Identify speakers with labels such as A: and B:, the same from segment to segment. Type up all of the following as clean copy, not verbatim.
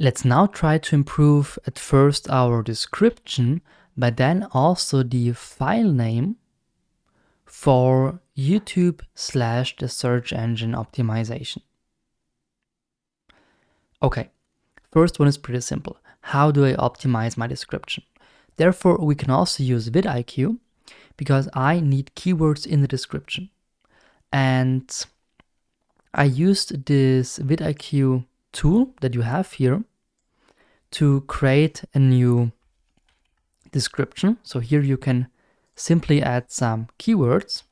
A: Let's now try to improve at first our description, but then also the file name for YouTube / the search engine optimization. Okay, first one is pretty simple. How do I optimize my description? Therefore, we can also use vidIQ because I need keywords in the description. And I used this vidIQ tool that you have here to create a new description. So here you can simply add some keywords,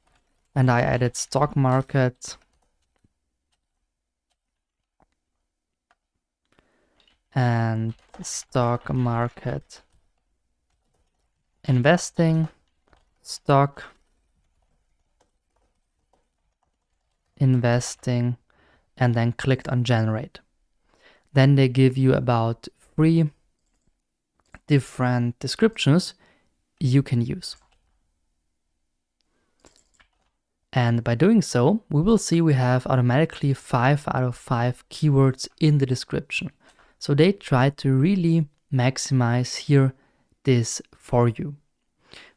A: and I added stock market and stock market investing, stock investing, and then clicked on generate. Then they give you about 3 different descriptions you can use. And by doing so, we will see we have automatically 5 out of 5 keywords in the description. So they try to really maximize here this for you.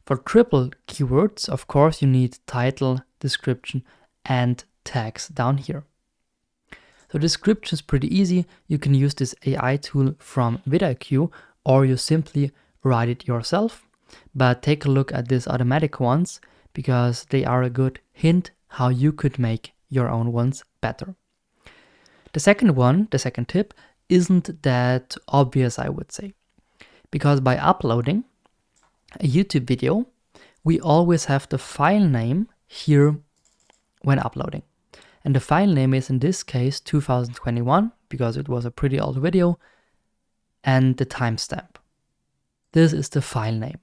A: For triple keywords, of course, you need title, description, and tags down here. So description is pretty easy. You can use this AI tool from vidIQ, or you simply write it yourself. But take a look at these automatic ones because they are a good hint how you could make your own ones better. The second tip, isn't that obvious, I would say, because by uploading a YouTube video, we always have the file name here when uploading. And the file name is in this case 2021 because it was a pretty old video, and the timestamp. This is the file name.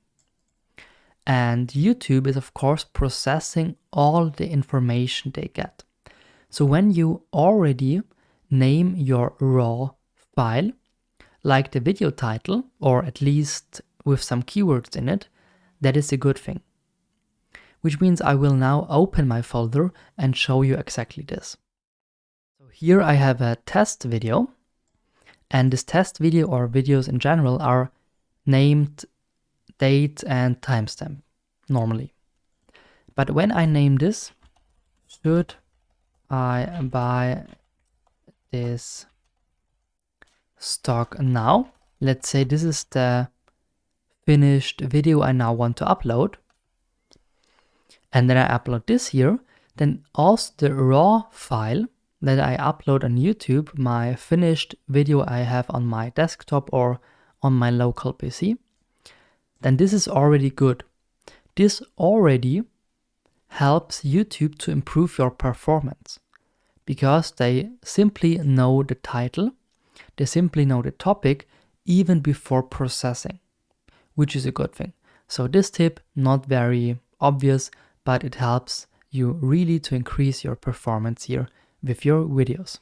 A: And YouTube is of course processing all the information they get. So when you already name your raw file, like the video title, or at least with some keywords in it, that is a good thing. Which means I will now open my folder and show you exactly this. So here I have a test video, and this test video or videos in general are named date and timestamp normally. But when I name this, should I buy this stock now? Let's say this is the finished video I now want to upload. And then I upload this here, then also the raw file that I upload on YouTube, my finished video I have on my desktop or on my local PC, then this is already good. This already helps YouTube to improve your performance because they simply know the title, they simply know the topic even before processing, which is a good thing. So this tip, not very obvious, but it helps you really to increase your performance here with your videos.